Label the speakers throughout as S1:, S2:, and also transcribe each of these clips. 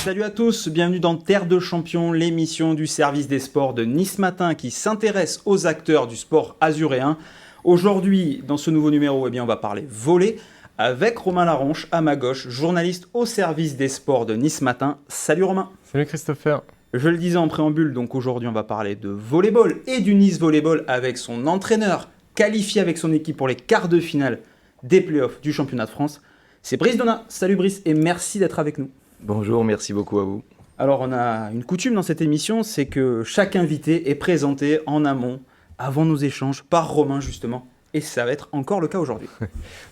S1: Salut à tous, bienvenue dans Terre de Champions, l'émission du service des sports de Nice Matin qui s'intéresse aux acteurs du sport azuréen. Aujourd'hui, dans ce nouveau numéro, on va parler volley avec Romain Laronche à ma gauche, journaliste au service des sports de Nice Matin. Salut Romain.
S2: Salut Christopher.
S1: Je le disais en préambule, donc aujourd'hui on va parler de volleyball et du Nice Volleyball avec son entraîneur qualifié avec son équipe pour les quarts de finale des playoffs du championnat de France. C'est Brice Donat. Salut Brice et merci d'être avec nous.
S3: Bonjour, merci beaucoup à vous.
S1: Alors on a une coutume dans cette émission, c'est que chaque invité est présenté en amont, avant nos échanges, par Romain justement. Et ça va être encore le cas aujourd'hui.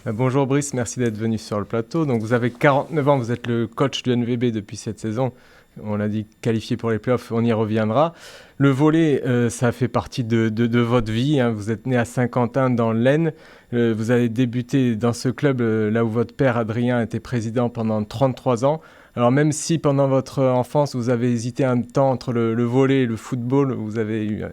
S2: Bonjour Brice, merci d'être venu sur le plateau. Donc vous avez 49 ans, vous êtes le coach du NVB depuis cette saison. On l'a dit, qualifié pour les playoffs, on y reviendra. Le volley, ça fait partie de votre vie. Hein. Vous êtes né à Saint-Quentin dans l'Aisne. Vous avez débuté dans ce club là où votre père Adrien était président pendant 33 ans. Alors même si pendant votre enfance, vous avez hésité un temps entre le volley et le football, vous avez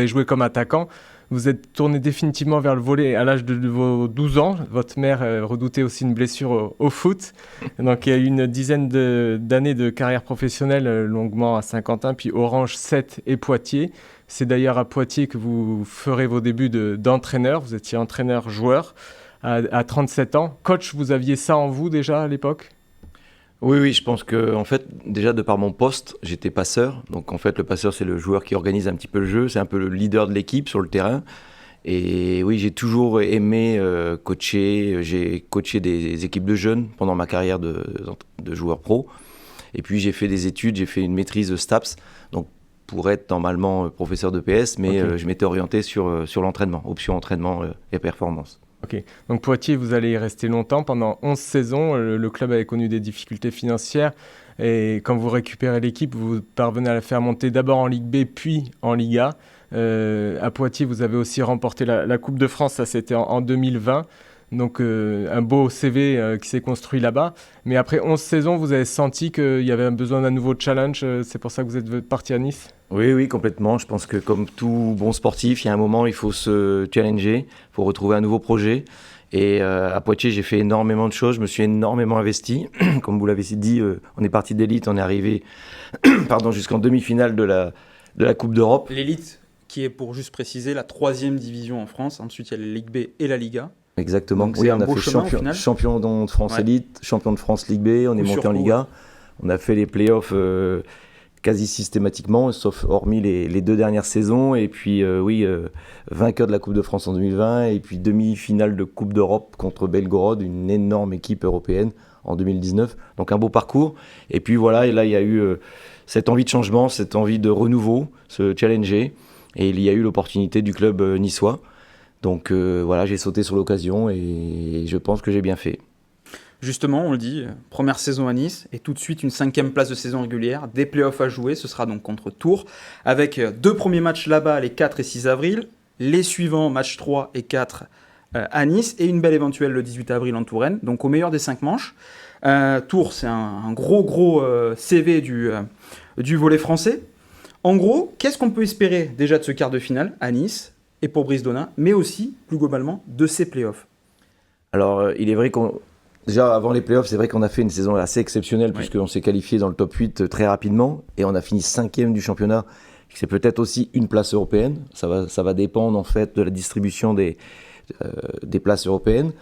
S2: joué comme attaquant, vous êtes tourné définitivement vers le volley à l'âge de vos 12 ans. Votre mère redoutait aussi une blessure au foot. Donc il y a eu une dizaine d'années de carrière professionnelle, longuement à Saint-Quentin, puis Orange, Sète et Poitiers. C'est d'ailleurs à Poitiers que vous ferez vos débuts d'entraîneur. Vous étiez entraîneur-joueur à 37 ans. Coach, vous aviez ça en vous déjà à l'époque ?
S3: Oui, je pense que en fait, déjà de par mon poste, j'étais passeur. Donc en fait, le passeur, c'est le joueur qui organise un petit peu le jeu, c'est un peu le leader de l'équipe sur le terrain. Et oui, j'ai toujours aimé coacher. J'ai coaché des équipes de jeunes pendant ma carrière de joueur pro. Et puis j'ai fait des études, j'ai fait une maîtrise de STAPS, donc pour être normalement professeur de PS, mais okay. Je m'étais orienté sur l'entraînement, option entraînement et performance.
S2: Ok, donc Poitiers, vous allez y rester longtemps, pendant 11 saisons, le club avait connu des difficultés financières et quand vous récupérez l'équipe, vous parvenez à la faire monter d'abord en Ligue B puis en Ligue A. À Poitiers, vous avez aussi remporté la Coupe de France, ça c'était en 2020, donc un beau CV qui s'est construit là-bas. Mais après 11 saisons, vous avez senti qu'il y avait besoin d'un nouveau challenge, c'est pour ça que vous êtes parti à Nice ?
S3: Oui, complètement. Je pense que comme tout bon sportif, il y a un moment, il faut se challenger, il faut retrouver un nouveau projet. Et à Poitiers, j'ai fait énormément de choses, je me suis énormément investi. Comme vous l'avez dit, on est parti d'élite, on est arrivé jusqu'en demi-finale de la Coupe d'Europe.
S1: L'élite qui est, pour juste préciser, la 3e division en France. Ensuite, il y a la Ligue B et la Liga.
S3: Exactement. Donc, oui, on a fait champion de France élite, champion de France Ligue B, on est monté en Liga. On a fait les playoffs quasi systématiquement, sauf hormis les 2 dernières saisons. Et puis, vainqueur de la Coupe de France en 2020. Et puis, demi-finale de Coupe d'Europe contre Belgorod, une énorme équipe européenne en 2019. Donc, un beau parcours. Et puis, voilà, et là, il y a eu cette envie de changement, cette envie de renouveau, se challenger. Et il y a eu l'opportunité du club niçois. Donc, j'ai sauté sur l'occasion et je pense que j'ai bien fait.
S1: Justement, on le dit, première saison à Nice et tout de suite une 5e place de saison régulière, des playoffs à jouer, ce sera donc contre Tours, avec 2 premiers matchs là-bas les 4 et 6 avril, les suivants matchs 3 et 4 à Nice et une belle éventuelle le 18 avril en Touraine, donc au meilleur des 5 manches. Tours, c'est un gros CV du volley français. En gros, qu'est-ce qu'on peut espérer déjà de ce quart de finale à Nice et pour Brice Donat, mais aussi, plus globalement, de ces playoffs ?
S3: Alors, il est vrai déjà, avant les playoffs, c'est vrai qu'on a fait une saison assez exceptionnelle puisqu'on s'est qualifié dans le top 8 très rapidement et on a fini 5e du championnat. C'est peut-être aussi une place européenne. Ça va dépendre en fait de la distribution des places européennes.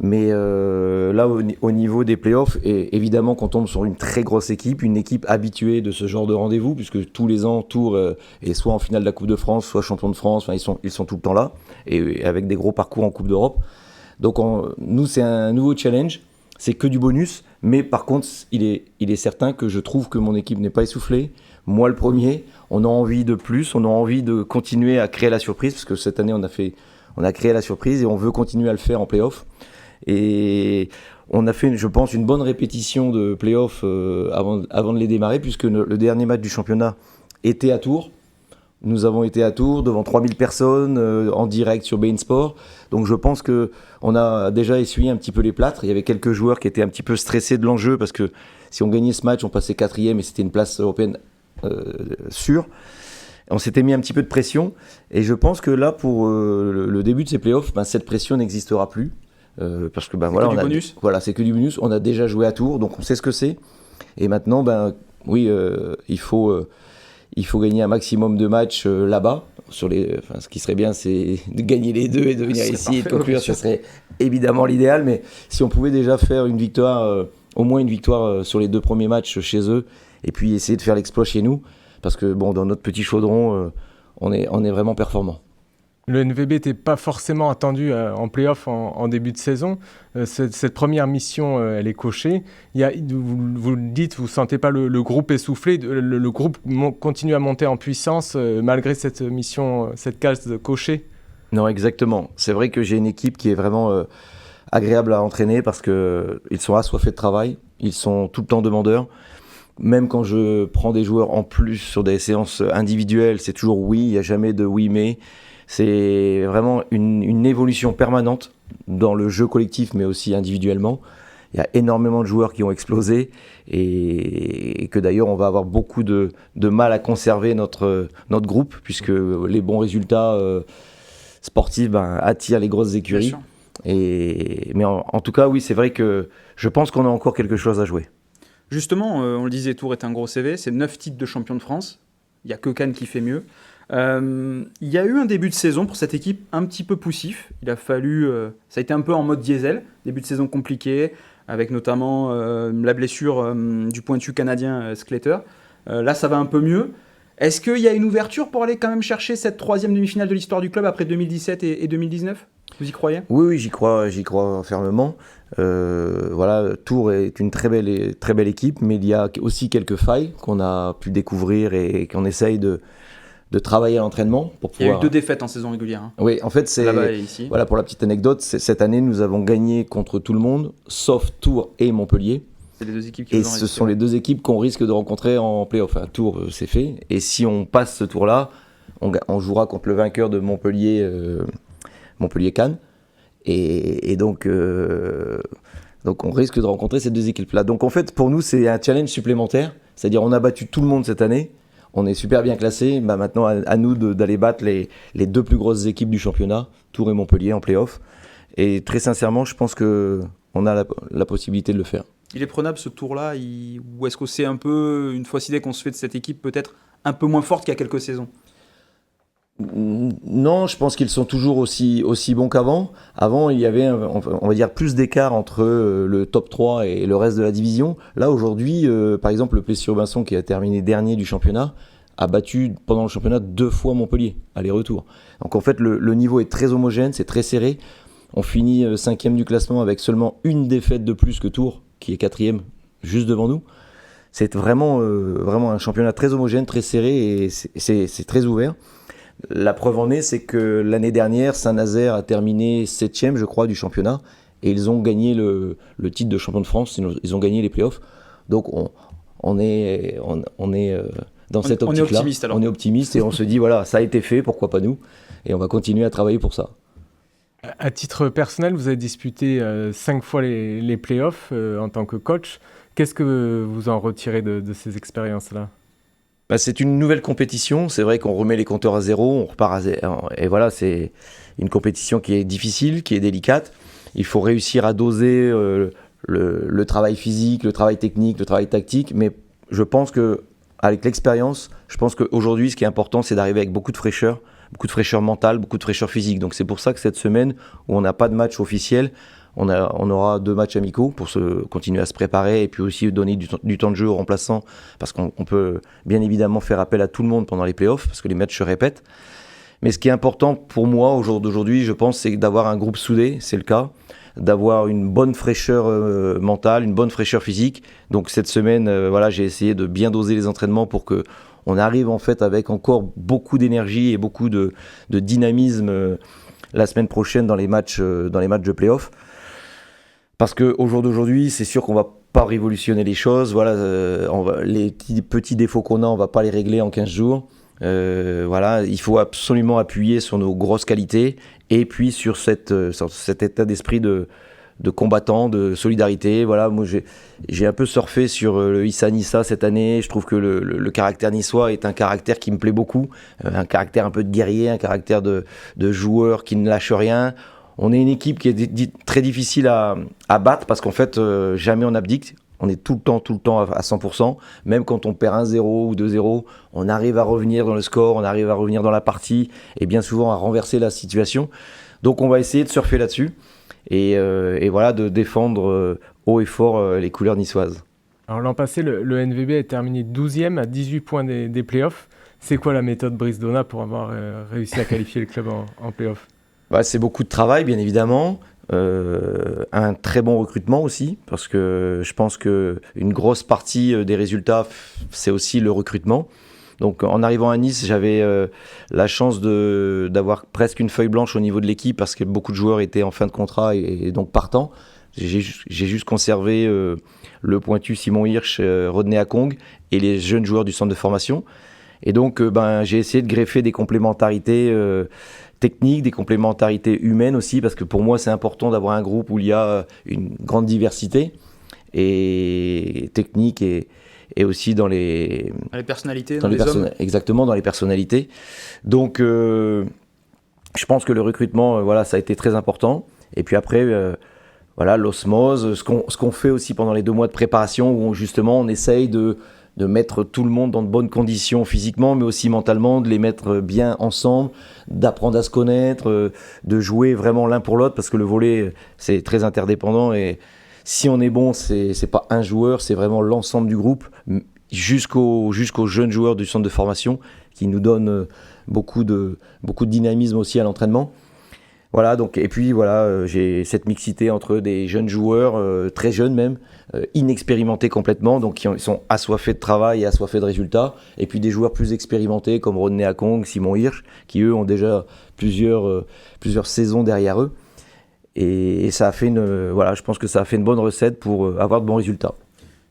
S3: Mais là, au niveau des playoffs, et évidemment qu'on tombe sur une très grosse équipe, une équipe habituée de ce genre de rendez-vous puisque tous les ans, Tours est soit en finale de la Coupe de France, soit champion de France. Enfin, ils sont tout le temps là et avec des gros parcours en Coupe d'Europe. Donc nous, c'est un nouveau challenge, c'est que du bonus, mais par contre, il est certain que je trouve que mon équipe n'est pas essoufflée. Moi, le premier, on a envie de plus, on a envie de continuer à créer la surprise, parce que cette année, on a créé la surprise et on veut continuer à le faire en play-off. Et on a fait, je pense, une bonne répétition de play-off avant de les démarrer, puisque le dernier match du championnat était à Tours. Nous avons été à Tours devant 3000 personnes en direct sur beIN Sport. Donc je pense qu'on a déjà essuyé un petit peu les plâtres. Il y avait quelques joueurs qui étaient un petit peu stressés de l'enjeu parce que si on gagnait ce match, on passait 4e et c'était une place européenne sûre. On s'était mis un petit peu de pression et je pense que là, pour le début de ces playoffs, cette pression n'existera plus. parce que voilà,
S1: que du bonus.
S3: Voilà, c'est que du bonus. On a déjà joué à Tours, donc on sait ce que c'est. Et maintenant, oui, il faut gagner un maximum de matchs là-bas. Ce qui serait bien, c'est de gagner les deux et de venir ici et de conclure. Ce serait évidemment l'idéal. Mais si on pouvait déjà faire une victoire, au moins une victoire sur les 2 premiers matchs chez eux, et puis essayer de faire l'exploit chez nous, parce que dans notre petit chaudron, on est vraiment performant.
S2: Le NVB n'était pas forcément attendu en play-off en début de saison. Cette première mission, elle est cochée. Vous le dites, vous ne sentez pas le groupe essoufflé. Le groupe continue à monter en puissance malgré cette mission, cette case cochée.
S3: Non, exactement. C'est vrai que j'ai une équipe qui est vraiment agréable à entraîner parce qu'ils sont assoiffés de travail. Ils sont tout le temps demandeurs. Même quand je prends des joueurs en plus sur des séances individuelles, c'est toujours oui, il n'y a jamais de oui mais. C'est vraiment une évolution permanente dans le jeu collectif, mais aussi individuellement. Il y a énormément de joueurs qui ont explosé et que d'ailleurs on va avoir beaucoup de mal à conserver notre groupe, puisque les bons résultats sportifs attirent les grosses écuries. Mais en tout cas, oui, c'est vrai que je pense qu'on a encore quelque chose à jouer.
S1: Justement, on le disait, Tours est un gros CV, c'est 9 titres de champion de France. Il n'y a que Cannes qui fait mieux. Il y a eu un début de saison pour cette équipe un petit peu poussif. Il a fallu, ça a été un peu en mode diesel, début de saison compliqué, avec notamment la blessure du pointu canadien Skletter. Là, ça va un peu mieux. Est-ce qu'il y a une ouverture pour aller quand même chercher cette 3e demi-finale de l'histoire du club après 2017 et 2019 ? Vous y croyez ?
S3: Oui, j'y crois fermement. Voilà, Tours est une très belle équipe, mais il y a aussi quelques failles qu'on a pu découvrir et qu'on essaye de travailler à l'entraînement pour pouvoir...
S1: Il y a eu 2 défaites en saison régulière. Hein.
S3: Oui, en fait, c'est...
S1: Là-bas et ici.
S3: Voilà, pour la petite anecdote, cette année, nous avons gagné contre tout le monde, sauf Tours et Montpellier.
S1: C'est les 2 équipes qui
S3: et ce sont les 2 équipes qu'on risque de rencontrer en play-off. Enfin, Tours, c'est fait. Et si on passe ce tour-là, on jouera contre le vainqueur de Montpellier-Cannes. Et donc on risque de rencontrer ces 2 équipes-là. Donc en fait, pour nous, c'est un challenge supplémentaire. C'est-à-dire, on a battu tout le monde cette année. On est super bien classé. Maintenant, à nous d'aller battre les 2 plus grosses équipes du championnat, Tours et Montpellier, en play-off. Et très sincèrement, je pense qu'on a la possibilité de le faire.
S1: Il est prenable ce tour-là ou est-ce que c'est un peu une fausse idée qu'on se fait de cette équipe peut-être un peu moins forte qu'il y a quelques saisons ?
S3: Non, je pense qu'ils sont toujours aussi bons qu'avant. Avant, il y avait, on va dire, plus d'écart entre le top 3 et le reste de la division. Là, aujourd'hui, par exemple, le Plessis-Robinson, qui a terminé dernier du championnat, a battu pendant le championnat 2 fois Montpellier, aller-retour. Donc en fait, le niveau est très homogène, c'est très serré. On finit 5e du classement avec seulement une défaite de plus que Tours, qui est 4e, juste devant nous. C'est vraiment un championnat très homogène, très serré et c'est très ouvert. La preuve en est, c'est que l'année dernière, Saint-Nazaire a terminé 7e, je crois, du championnat, et ils ont gagné le titre de champion de France, ils ont gagné les playoffs. Donc on est dans cette optique-là.
S1: On est optimiste alors.
S3: On est optimiste et on se dit, voilà, ça a été fait, pourquoi pas nous ? Et on va continuer à travailler pour ça.
S2: À titre personnel, vous avez disputé 5 fois les playoffs en tant que coach. Qu'est-ce que vous en retirez de ces expériences-là ?
S3: C'est une nouvelle compétition, c'est vrai qu'on remet les compteurs à zéro, on repart à zéro, et voilà, c'est une compétition qui est difficile, qui est délicate. Il faut réussir à doser le travail physique, le travail technique, le travail tactique, mais je pense qu'avec l'expérience, je pense qu'aujourd'hui, ce qui est important, c'est d'arriver avec beaucoup de fraîcheur mentale, beaucoup de fraîcheur physique. Donc c'est pour ça que cette semaine, où on n'a pas de match officiel, on aura 2 matchs amicaux pour continuer à se préparer et puis aussi donner du temps de jeu aux remplaçants, parce qu'on peut bien évidemment faire appel à tout le monde pendant les playoffs, parce que les matchs se répètent. Mais ce qui est important pour moi au jour d'aujourd'hui, je pense, c'est d'avoir un groupe soudé, c'est le cas, d'avoir une bonne fraîcheur mentale, une bonne fraîcheur physique. Donc cette semaine, j'ai essayé de bien doser les entraînements pour qu'on arrive en fait avec encore beaucoup d'énergie et beaucoup de dynamisme la semaine prochaine dans les matchs de playoffs. Parce qu'au jour d'aujourd'hui, c'est sûr qu'on ne va pas révolutionner les choses. Voilà, les petits défauts qu'on a, on ne va pas les régler en 15 jours. Il faut absolument appuyer sur nos grosses qualités et puis sur cet état d'esprit de combattant, de solidarité. Voilà, moi j'ai un peu surfé sur le Issa Nissa cette année. Je trouve que le caractère niçois est un caractère qui me plaît beaucoup. Un caractère un peu de guerrier, un caractère de joueur qui ne lâche rien. on est une équipe qui est très difficile à battre parce qu'en fait, jamais on abdique. On est tout le temps à 100%. Même quand on perd 1-0 ou 2-0, on arrive à revenir dans le score, on arrive à revenir dans la partie et bien souvent à renverser la situation. Donc on va essayer de surfer là-dessus et voilà, de défendre haut et fort les couleurs niçoises.
S2: Alors l'an passé, le NVB est terminé 12e à 18 points des playoffs. C'est quoi la méthode Brice Donat pour avoir réussi à qualifier le club en playoffs?
S3: C'est beaucoup de travail, bien évidemment. Un très bon recrutement aussi, parce que je pense qu'une grosse partie des résultats, c'est aussi le recrutement. Donc en arrivant à Nice, j'avais la chance d'avoir presque une feuille blanche au niveau de l'équipe, parce que beaucoup de joueurs étaient en fin de contrat et donc partants. J'ai juste conservé le pointu Simon Hirsch, Rodney Akong et les jeunes joueurs du centre de formation. Et donc j'ai essayé de greffer des complémentarités techniques, des complémentarités humaines aussi, parce que pour moi c'est important d'avoir un groupe où il y a une grande diversité et technique et aussi dans les
S1: personnalités, dans les hommes.
S3: Exactement, dans les personnalités. Donc je pense que le recrutement, ça a été très important. Et puis après, l'osmose, ce qu'on fait aussi pendant les 2 mois de préparation, où justement on essaye de mettre tout le monde dans de bonnes conditions physiquement, mais aussi mentalement, de les mettre bien ensemble, d'apprendre à se connaître, de jouer vraiment l'un pour l'autre, parce que le volley, c'est très interdépendant, et si on est bon, c'est pas un joueur, c'est vraiment l'ensemble du groupe, jusqu'aux jeunes joueurs du centre de formation, qui nous donnent beaucoup de dynamisme aussi à l'entraînement. Voilà, donc, et puis j'ai cette mixité entre des jeunes joueurs, très jeunes même, inexpérimentés complètement, donc qui sont assoiffés de travail et assoiffés de résultats, et puis des joueurs plus expérimentés comme Rodney Akong, Simon Hirsch, qui eux ont déjà plusieurs saisons derrière eux. Et ça a fait je pense que ça a fait une bonne recette pour avoir de bons résultats.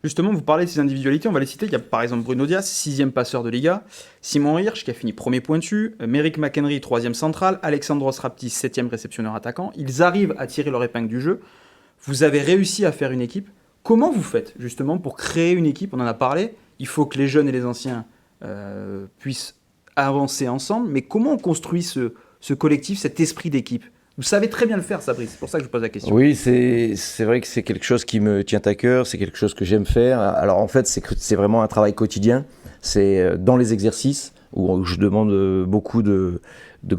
S1: Justement, vous parlez de ces individualités, on va les citer. Il y a par exemple Bruno Dias, 6e passeur de Liga, Simon Hirsch qui a fini premier pointu, Merrick McHenry, 3e central, Alexandros Raptis, 7e réceptionneur attaquant. Ils arrivent à tirer leur épingle du jeu. Vous avez réussi à faire une équipe. Comment vous faites justement pour créer une équipe? On en a parlé, il faut que les jeunes et les anciens puissent avancer ensemble, mais comment on construit ce collectif, cet esprit d'équipe? Vous savez très bien le faire, Fabrice, c'est pour ça que je pose la question.
S3: Oui, c'est vrai que c'est quelque chose qui me tient à cœur, c'est quelque chose que j'aime faire. Alors en fait, c'est vraiment un travail quotidien. C'est dans les exercices où je demande beaucoup de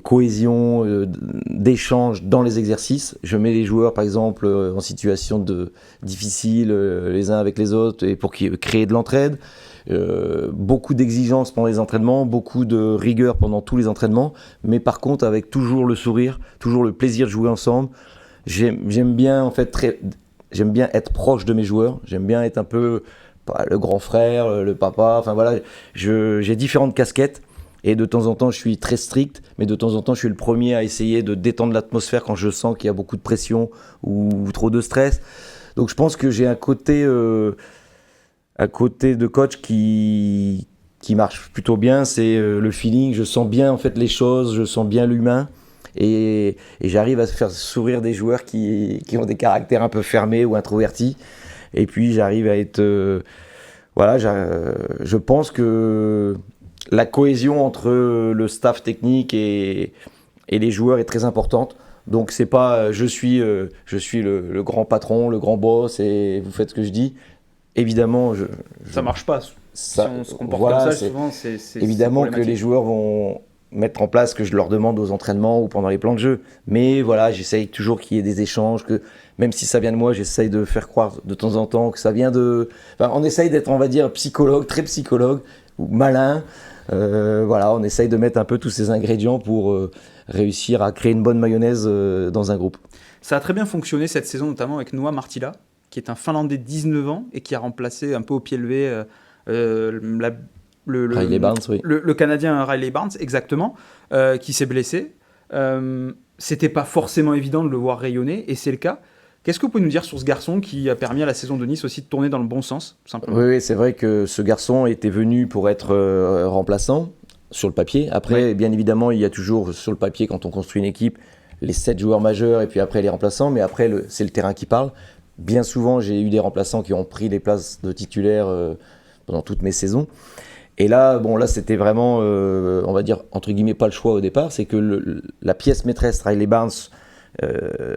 S3: cohésion, d'échange dans les exercices. Je mets les joueurs, par exemple, en situation difficile les uns avec les autres, et pour créer de l'entraide. Beaucoup d'exigences pendant les entraînements, beaucoup de rigueur pendant tous les entraînements, mais par contre avec toujours le sourire, toujours le plaisir de jouer ensemble. J'aime bien être proche de mes joueurs, j'aime bien être un peu le grand frère, le papa, enfin voilà, j'ai différentes casquettes. Et de temps en temps, je suis très strict, mais de temps en temps, je suis le premier à essayer de détendre l'atmosphère quand je sens qu'il y a beaucoup de pression ou trop de stress. Donc je pense que j'ai un côté de coach qui marche plutôt bien, c'est le feeling. Je sens bien en fait les choses, je sens bien l'humain, et j'arrive à faire sourire des joueurs qui ont des caractères un peu fermés ou introvertis. Et puis j'arrive à être... je pense que la cohésion entre le staff technique et les joueurs est très importante. Donc c'est pas je suis le grand patron, le grand boss et vous faites ce que je dis. Évidemment,
S1: ça marche pas. Si on se comporte comme ça, souvent c'est
S3: évidemment que les joueurs vont mettre en place ce que je leur demande aux entraînements ou pendant les plans de jeu. Mais voilà, j'essaye toujours qu'il y ait des échanges, que même si ça vient de moi, j'essaye de faire croire de temps en temps que ça vient de... Enfin, on essaye d'être, on va dire, psychologue, très psychologue, ou malin. On essaye de mettre un peu tous ces ingrédients pour réussir à créer une bonne mayonnaise dans un groupe.
S1: Ça a très bien fonctionné cette saison, notamment avec Noah Martila, qui est un Finlandais de 19 ans et qui a remplacé un peu au pied levé
S3: Riley Barnes, oui.
S1: le Canadien Riley Barnes, exactement, qui s'est blessé. C'était pas forcément évident de le voir rayonner, et c'est le cas. Qu'est-ce que vous pouvez nous dire sur ce garçon qui a permis à la saison de Nice aussi de tourner dans le bon sens, tout simplement?
S3: Oui, c'est vrai que ce garçon était venu pour être remplaçant sur le papier. Après, bien évidemment, il y a toujours sur le papier, quand on construit une équipe, les 7 joueurs majeurs et puis après les remplaçants, mais après, c'est le terrain qui parle. Bien souvent, j'ai eu des remplaçants qui ont pris les places de titulaires pendant toutes mes saisons. Et là, c'était vraiment, on va dire, entre guillemets, pas le choix au départ. C'est que la pièce maîtresse, Riley Barnes,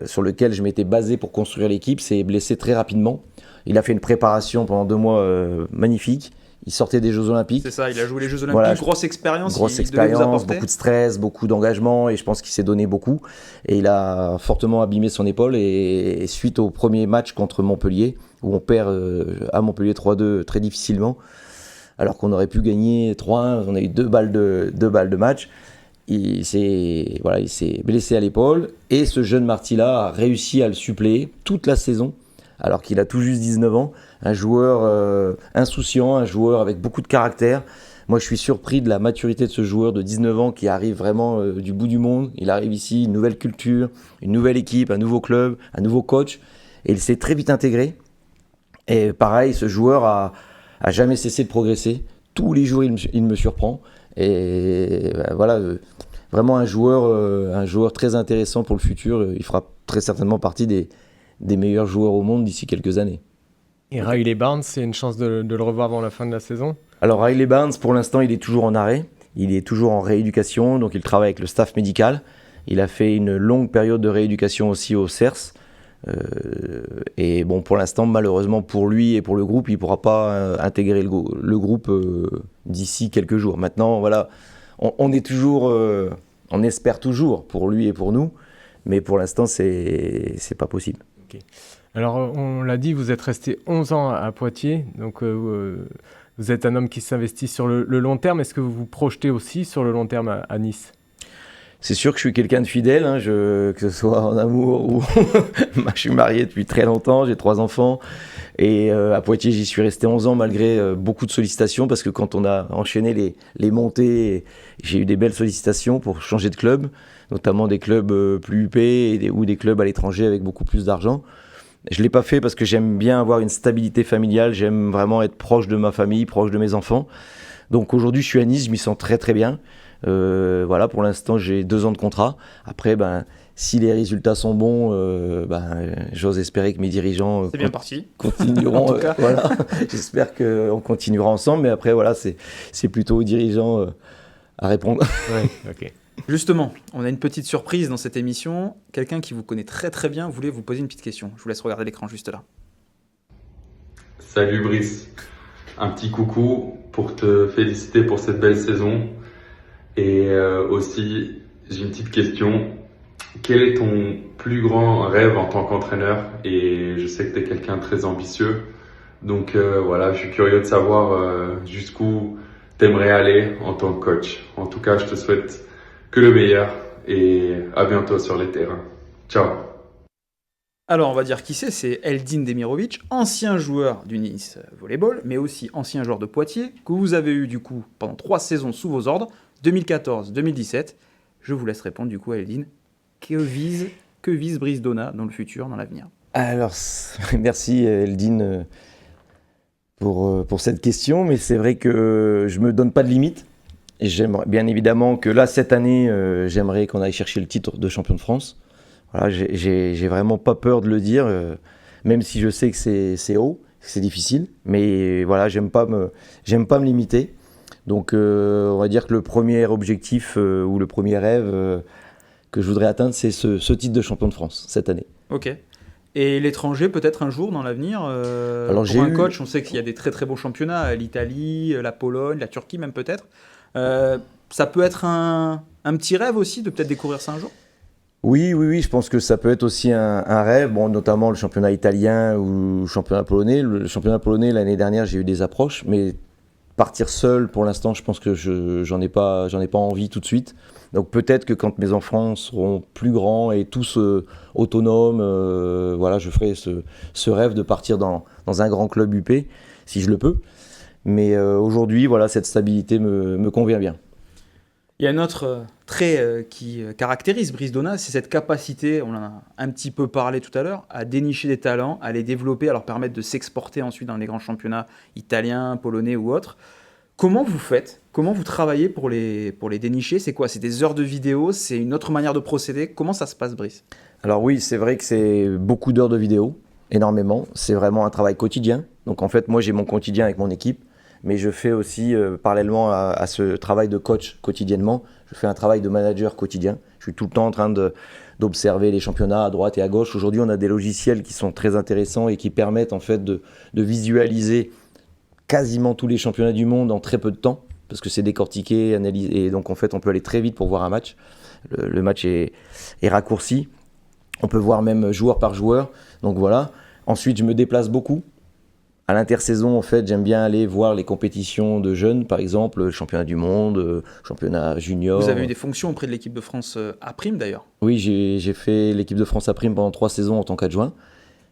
S3: sur lequel je m'étais basé pour construire l'équipe, s'est blessé très rapidement. Il a fait une préparation pendant 2 mois magnifique. Il sortait des Jeux Olympiques.
S1: C'est ça, il a joué les Jeux Olympiques,
S3: Voilà,
S1: grosse expérience.
S3: Grosse
S1: il devait vous
S3: expérience,
S1: apporter.
S3: beaucoup de stress, beaucoup d'engagement, et je pense qu'il s'est donné beaucoup. Et il a fortement abîmé son épaule. Et suite au premier match contre Montpellier, où on perd à Montpellier 3-2 très difficilement, alors qu'on aurait pu gagner 3-1, on a eu 2 balles de match. Il s'est blessé à l'épaule, et ce jeune Marty-là a réussi à le suppléer toute la saison, alors qu'il a tout juste 19 ans, un joueur insouciant, un joueur avec beaucoup de caractère. Moi, je suis surpris de la maturité de ce joueur de 19 ans qui arrive vraiment du bout du monde. Il arrive ici, une nouvelle culture, une nouvelle équipe, un nouveau club, un nouveau coach, et il s'est très vite intégré. Et pareil, ce joueur a jamais cessé de progresser. Tous les jours, il me surprend. Et voilà, vraiment un joueur très intéressant pour le futur. Il fera très certainement partie des meilleurs joueurs au monde d'ici quelques années.
S2: Et Riley Barnes, c'est une chance de le revoir avant la fin de la saison?
S3: Alors Riley Barnes, pour l'instant, il est toujours en arrêt. Il est toujours en rééducation, donc il travaille avec le staff médical. Il a fait une longue période de rééducation aussi au CERS. Et bon, pour l'instant, malheureusement pour lui et pour le groupe, il ne pourra pas intégrer le groupe d'ici quelques jours. Maintenant, voilà, on est toujours, on espère toujours pour lui et pour nous, mais pour l'instant, c'est pas possible.
S2: Okay. Alors, on l'a dit, vous êtes resté 11 ans à Poitiers, donc vous êtes un homme qui s'investit sur le long terme. Est-ce que vous vous projetez aussi sur le long terme à Nice?
S3: C'est sûr que je suis quelqu'un de fidèle, hein, que ce soit en amour ou... je suis marié depuis très longtemps, j'ai 3 enfants. Et à Poitiers, j'y suis resté 11 ans malgré beaucoup de sollicitations, parce que quand on a enchaîné les montées, j'ai eu des belles sollicitations pour changer de club, notamment des clubs plus huppés ou des clubs à l'étranger avec beaucoup plus d'argent. Je ne l'ai pas fait parce que j'aime bien avoir une stabilité familiale, j'aime vraiment être proche de ma famille, proche de mes enfants. Donc aujourd'hui, je suis à Nice, je m'y sens très très bien. Voilà, pour l'instant, j'ai 2 ans de contrat. Après, si les résultats sont bons, j'ose espérer que mes dirigeants
S1: c'est bien parti.
S3: Continueront.
S1: En tout cas.
S3: Voilà. J'espère qu'on continuera ensemble, mais après, voilà, c'est plutôt aux dirigeants à répondre.
S2: Ouais, ok.
S1: Justement, on a une petite surprise dans cette émission. Quelqu'un qui vous connaît très très bien voulait vous poser une petite question. Je vous laisse regarder l'écran juste là.
S4: Salut Brice, un petit coucou pour te féliciter pour cette belle saison. Et aussi, j'ai une petite question. Quel est ton plus grand rêve en tant qu'entraîneur? Et je sais que tu es quelqu'un de très ambitieux. Donc voilà, je suis curieux de savoir jusqu'où tu aimerais aller en tant que coach. En tout cas, je te souhaite que le meilleur et à bientôt sur les terrains. Ciao.
S1: Alors, on va dire qui c'est Eldin Demirovic, ancien joueur du Nice Volleyball, mais aussi ancien joueur de Poitiers, que vous avez eu du coup pendant 3 saisons sous vos ordres, 2014-2017. Je vous laisse répondre du coup à Eldin. Que vise Brice Donat dans le futur, dans l'avenir?
S3: Alors, merci Eldin pour cette question, mais c'est vrai que je me donne pas de limite. Et j'aimerais bien évidemment que là, cette année, j'aimerais qu'on aille chercher le titre de champion de France. Voilà, j'ai vraiment pas peur de le dire, même si je sais que c'est haut, que c'est difficile. Mais voilà, j'aime pas me limiter. Donc, on va dire que le premier objectif ou le premier rêve que je voudrais atteindre, c'est ce titre de champion de France cette année.
S1: Ok. Et l'étranger, peut-être un jour dans l'avenir
S3: Alors,
S1: pour un coach, on sait qu'il y a des très très beaux championnats, l'Italie, la Pologne, la Turquie même peut-être. Ça peut être un petit rêve aussi de peut-être découvrir ça un jour?
S3: Oui, je pense que ça peut être aussi un rêve, bon, notamment le championnat italien ou le championnat polonais. Le championnat polonais, l'année dernière, j'ai eu des approches, mais partir seul, pour l'instant, je pense que j'en ai pas envie tout de suite. Donc peut-être que quand mes enfants seront plus grands et tous autonomes, voilà, je ferai ce rêve de partir dans un grand club UP, si je le peux. Mais aujourd'hui, voilà, cette stabilité me convient bien.
S1: Il y a un autre trait qui caractérise Brice Donat, c'est cette capacité, on en a un petit peu parlé tout à l'heure, à dénicher des talents, à les développer, à leur permettre de s'exporter ensuite dans les grands championnats italiens, polonais ou autres. Comment vous faites? Comment vous travaillez pour les dénicher? C'est quoi? C'est des heures de vidéo? C'est une autre manière de procéder? Comment ça se passe, Brice?
S3: Alors oui, c'est vrai que c'est beaucoup d'heures de vidéo, énormément. C'est vraiment un travail quotidien. Donc en fait, moi j'ai mon quotidien avec mon équipe, mais je fais aussi, parallèlement à ce travail de coach quotidiennement, je fais un travail de manager quotidien. Je suis tout le temps en train d'observer les championnats à droite et à gauche. Aujourd'hui, on a des logiciels qui sont très intéressants et qui permettent en fait de visualiser quasiment tous les championnats du monde en très peu de temps, parce que c'est décortiqué, analysé, et donc en fait on peut aller très vite pour voir un match. Le match est raccourci. On peut voir même joueur par joueur. Donc voilà. Ensuite, je me déplace beaucoup. À l'intersaison, en fait, j'aime bien aller voir les compétitions de jeunes, par exemple, le championnat du monde, championnat junior.
S1: Vous avez eu des fonctions auprès de l'équipe de France à prime d'ailleurs.
S3: Oui, j'ai fait l'équipe de France à prime pendant 3 saisons en tant qu'adjoint.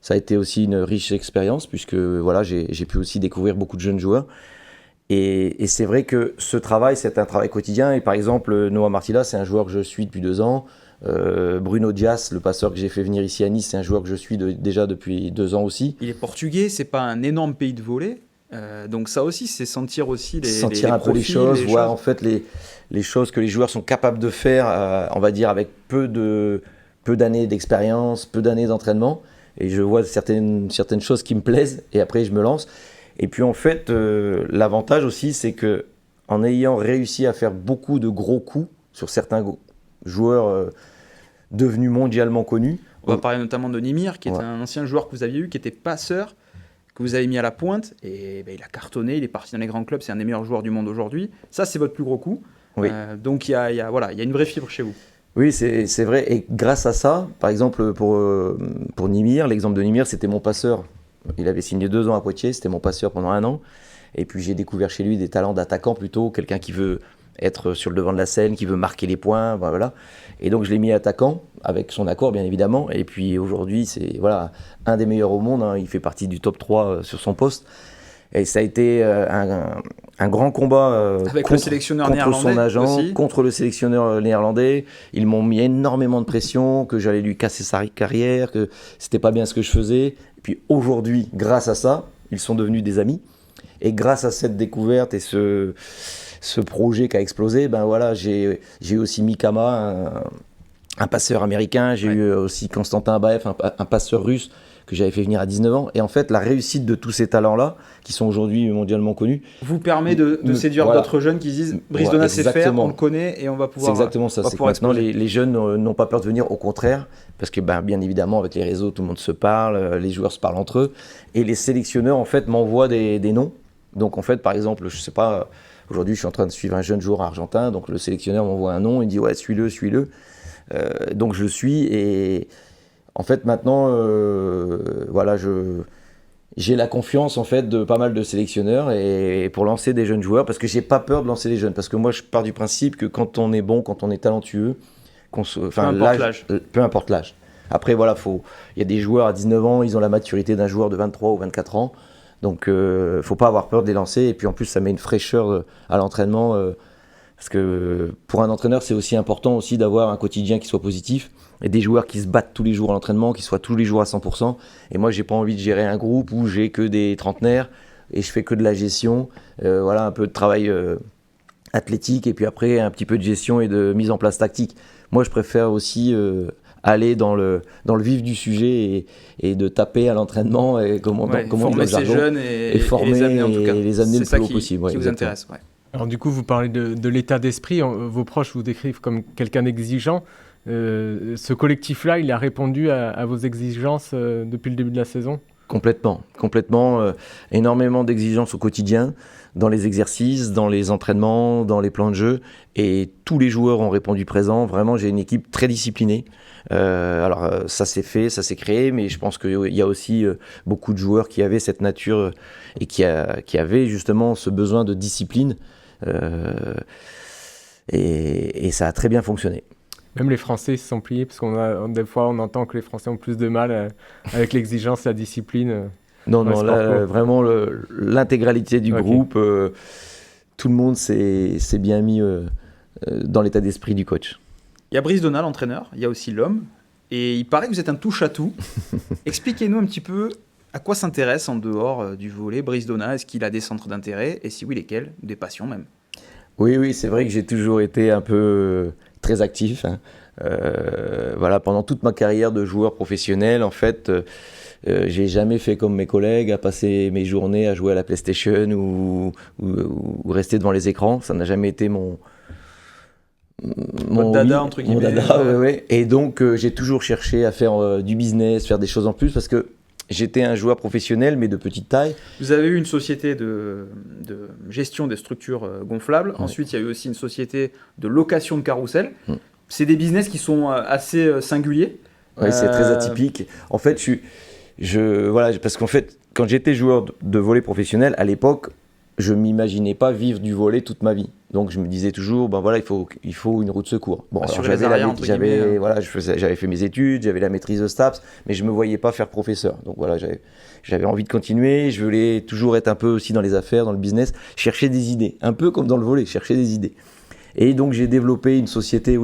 S3: Ça a été aussi une riche expérience, puisque voilà, j'ai pu aussi découvrir beaucoup de jeunes joueurs. Et c'est vrai que ce travail, c'est un travail quotidien. Et par exemple, Noah Martilla, c'est un joueur que je suis depuis 2 ans. Bruno Dias, le passeur que j'ai fait venir ici à Nice, c'est un joueur que je suis déjà depuis 2 ans aussi.
S1: Il est portugais, c'est pas un énorme pays de volley. Donc ça aussi, c'est sentir aussi
S3: sentir
S1: les
S3: un peu les
S1: profils,
S3: choses, voir en fait les choses que les joueurs sont capables de faire, on va dire avec peu d'années d'expérience, peu d'années d'entraînement. Et je vois certaines choses qui me plaisent et après je me lance. Et puis en fait, l'avantage aussi, c'est que en ayant réussi à faire beaucoup de gros coups sur certains joueurs devenus mondialement connus.
S1: On va parler notamment de Nimir, qui est un ancien joueur que vous aviez eu, qui était passeur, que vous avez mis à la pointe, et il a cartonné, il est parti dans les grands clubs, c'est un des meilleurs joueurs du monde aujourd'hui. Ça, c'est votre plus gros coup.
S3: Oui.
S1: Donc il y a une vraie fibre chez vous.
S3: Oui, c'est vrai. Et grâce à ça, par exemple, pour Nimir, l'exemple de Nimir, c'était mon passeur. Il avait signé 2 ans à Poitiers, c'était mon passeur pendant 1 an. Et puis j'ai découvert chez lui des talents d'attaquant plutôt, quelqu'un qui veut être sur le devant de la scène, qui veut marquer les points, voilà. Et donc je l'ai mis attaquant, avec son accord bien évidemment. Et puis aujourd'hui, c'est un des meilleurs au monde, hein. Il fait partie du top 3 sur son poste. Et ça a été un grand combat
S1: avec le sélectionneur
S3: contre son agent,
S1: aussi.
S3: contre le sélectionneur néerlandais. Ils m'ont mis énormément de pression, que j'allais lui casser sa carrière, que c'était pas bien ce que je faisais. Et puis aujourd'hui, grâce à ça, ils sont devenus des amis. Et grâce à cette découverte et ce projet qui a explosé, j'ai eu aussi Mikama, un passeur américain. J'ai eu aussi Constantin Abaev, un passeur russe que j'avais fait venir à 19 ans. Et en fait, la réussite de tous ces talents-là, qui sont aujourd'hui mondialement connus,
S1: vous permet de séduire d'autres jeunes qui disent Brice Donat sait faire, on le connaît et on va pouvoir.
S3: C'est exactement ça. C'est que maintenant, les jeunes n'ont pas peur de venir, au contraire, parce que bien évidemment, avec les réseaux, tout le monde se parle, les joueurs se parlent entre eux. Et les sélectionneurs, en fait, m'envoient des noms. Donc, en fait, par exemple, je sais pas, aujourd'hui, je suis en train de suivre un jeune joueur argentin, donc le sélectionneur m'envoie un nom, il dit « Ouais, suis-le. » Donc, je le suis et. En fait, maintenant, j'ai la confiance en fait de pas mal de sélectionneurs et pour lancer des jeunes joueurs, parce que j'ai pas peur de lancer les jeunes, parce que moi je pars du principe que quand on est bon, quand on est talentueux, peu importe l'âge. Après il y a des joueurs à 19 ans, ils ont la maturité d'un joueur de 23 ou 24 ans, donc faut pas avoir peur de les lancer. Et puis en plus ça met une fraîcheur à l'entraînement, parce que pour un entraîneur c'est aussi important aussi d'avoir un quotidien qui soit positif. Et des joueurs qui se battent tous les jours à l'entraînement, qui soient tous les jours à 100%. Et moi, j'ai pas envie de gérer un groupe où j'ai que des trentenaires et je fais que de la gestion. Un peu de travail athlétique et puis après un petit peu de gestion et de mise en place tactique. Moi, je préfère aussi aller dans le vif du sujet et de taper à l'entraînement et comment
S1: former ces jeunes et
S3: former
S1: les amener en tout cas.
S3: Et les amener le plus haut possible.
S1: Qui vous intéresse. Ouais.
S2: Alors du coup, vous parlez de l'état d'esprit. Vos proches vous décrivent comme quelqu'un d'exigeant. Ce collectif-là, il a répondu à vos exigences depuis le début de la saison ?
S3: Complètement. Énormément d'exigences au quotidien, dans les exercices, dans les entraînements, dans les plans de jeu. Et tous les joueurs ont répondu présent. Vraiment, j'ai une équipe très disciplinée. Ça s'est fait, ça s'est créé, mais je pense qu'il y a aussi beaucoup de joueurs qui avaient cette nature et qui avaient justement ce besoin de discipline. Et ça a très bien fonctionné.
S2: Même les Français se sont pliés, parce des fois on entend que les Français ont plus de mal avec l'exigence, la discipline.
S3: Non, là, vraiment l'intégralité du groupe, tout le monde s'est bien mis dans l'état d'esprit du coach.
S1: Il y a Brice Donat, l'entraîneur, il y a aussi l'homme, et il paraît que vous êtes un touche-à-tout. Expliquez-nous un petit peu à quoi s'intéresse en dehors du volley Brice Donat. Est-ce qu'il a des centres d'intérêt, et si oui, lesquels ? Des passions même.
S3: Oui, c'est vrai que j'ai toujours été un peu très actif. Pendant toute ma carrière de joueur professionnel, en fait, J'ai jamais fait comme mes collègues, à passer mes journées à jouer à la PlayStation ou rester devant les écrans. Ça n'a jamais été mon
S1: dada, entre guillemets.
S3: Mon dada, ouais. Et donc, j'ai toujours cherché à faire du business, faire des choses en plus, parce que j'étais un joueur professionnel, mais de petite taille.
S1: Vous avez eu une société de gestion des structures gonflables.
S3: Ouais.
S1: Ensuite, il y a eu aussi une société de location de carrousel. C'est des business qui sont assez singuliers.
S3: Oui, c'est très atypique. En fait, voilà, parce qu'en fait, quand j'étais joueur de volley professionnel, à l'époque, je ne m'imaginais pas vivre du volley toute ma vie. Donc, je me disais toujours, ben voilà, il faut une roue de secours. Bon, alors, j'avais fait mes études, j'avais la maîtrise de STAPS, mais je ne me voyais pas faire professeur. Donc, voilà, j'avais envie de continuer. Je voulais toujours être un peu aussi dans les affaires, dans le business, chercher des idées. Un peu comme dans le volley, chercher des idées. Et donc, j'ai développé une société,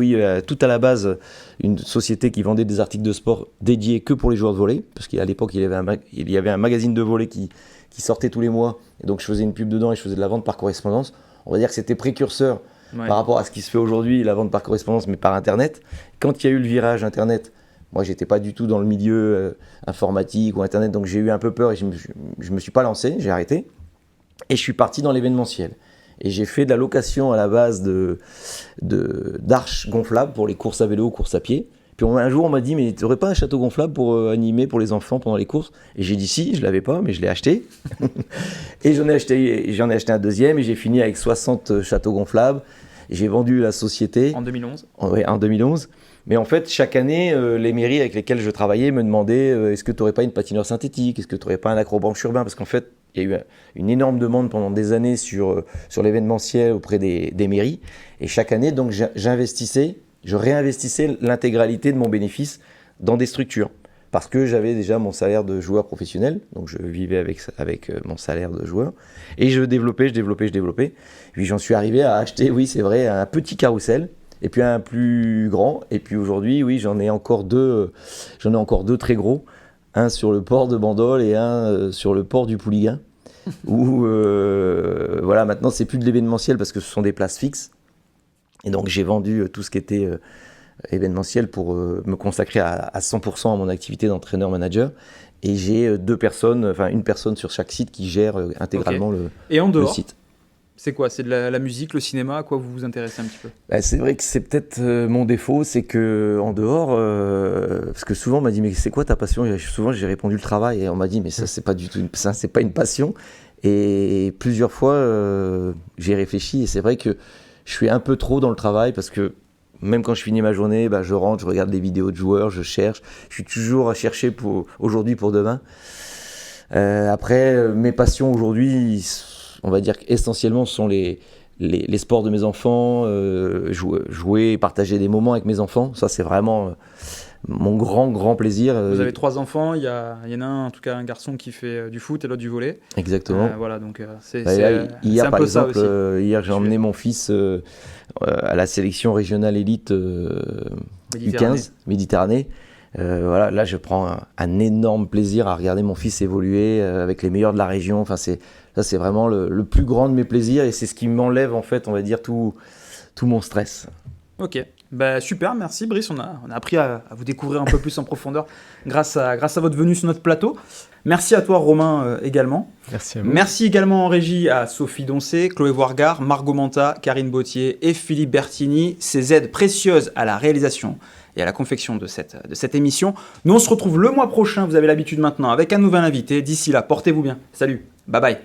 S3: tout à la base, une société qui vendait des articles de sport dédiés que pour les joueurs de volley. Parce qu'à l'époque, il y avait un magazine de volley qui sortait tous les mois. Et donc, je faisais une pub dedans et je faisais de la vente par correspondance. On va dire que c'était précurseur par rapport à ce qui se fait aujourd'hui, la vente par correspondance, mais par Internet. Quand il y a eu le virage Internet, moi, j'étais pas du tout dans le milieu informatique ou Internet. Donc, j'ai eu un peu peur et je me suis pas lancé, j'ai arrêté. Et je suis parti dans l'événementiel. Et j'ai fait de la location à la base d'arches gonflables pour les courses à vélo, courses à pied. Puis un jour, on m'a dit, mais tu n'aurais pas un château gonflable pour animer pour les enfants pendant les courses? Et j'ai dit si, je ne l'avais pas, mais je l'ai acheté. Et j'en ai acheté un deuxième et j'ai fini avec 60 châteaux gonflables. Et j'ai vendu la société.
S1: En 2011 ?
S3: Oui, en 2011. Mais en fait, chaque année, les mairies avec lesquelles je travaillais me demandaient est-ce que tu n'aurais pas une patinoire synthétique? Est-ce que tu n'aurais pas un acrobranche urbain? Parce qu'en fait, il y a eu une énorme demande pendant des années sur l'événementiel auprès des mairies. Et chaque année, donc, je réinvestissais l'intégralité de mon bénéfice dans des structures. Parce que j'avais déjà mon salaire de joueur professionnel. Donc, je vivais avec mon salaire de joueur. Et je développais. Puis, j'en suis arrivé à acheter, oui, c'est vrai, un petit carrousel. Et puis, un plus grand. Et puis, aujourd'hui, oui, j'en ai encore deux très gros. Un sur le port de Bandol et un sur le port du Pouliguen. Où, voilà, maintenant, c'est plus de l'événementiel parce que ce sont des places fixes. Et donc, j'ai vendu tout ce qui était événementiel pour me consacrer à 100% à mon activité d'entraîneur-manager. Et j'ai une personne sur chaque site qui gère intégralement
S1: Et en dehors,
S3: le site.
S1: C'est quoi? C'est de la musique, le cinéma? À quoi vous vous intéressez un petit peu?
S3: C'est vrai que c'est peut-être mon défaut, c'est que en dehors, parce que souvent on m'a dit mais c'est quoi ta passion? Et souvent j'ai répondu le travail et on m'a dit mais ça c'est pas du tout c'est pas une passion. Et plusieurs fois j'ai réfléchi et c'est vrai que je suis un peu trop dans le travail parce que même quand je finis ma journée, je rentre, je regarde des vidéos de joueurs, je cherche, je suis toujours à chercher pour aujourd'hui, pour demain. Après mes passions aujourd'hui, on va dire qu'essentiellement ce sont les sports de mes enfants, jouer et partager des moments avec mes enfants. Ça, c'est vraiment mon grand plaisir.
S1: Vous avez 3 enfants, il y en a un, en tout cas un garçon qui fait du foot et l'autre du volley.
S3: Exactement.
S1: Voilà, donc c'est
S3: hier,
S1: un
S3: par
S1: peu
S3: exemple,
S1: ça aussi.
S3: hier, j'ai emmené mon fils à la sélection régionale élite U15, Méditerranée. Voilà, là, je prends un énorme plaisir à regarder mon fils évoluer avec les meilleurs de la région. Enfin, ça, c'est vraiment le plus grand de mes plaisirs et c'est ce qui m'enlève, en fait, on va dire, tout mon stress.
S1: Ok, super, merci Brice, on a appris à vous découvrir un peu plus en profondeur grâce à votre venue sur notre plateau. Merci à toi Romain également.
S2: Merci à vous.
S1: Merci également en régie à Sophie Doncé, Chloé Voirgard, Margot Manta, Karine Bautier et Philippe Bertini. Ces aides précieuses à la réalisation et à la confection de cette émission. Nous on se retrouve le mois prochain, vous avez l'habitude maintenant, avec un nouvel invité. D'ici là, portez-vous bien. Salut, bye bye.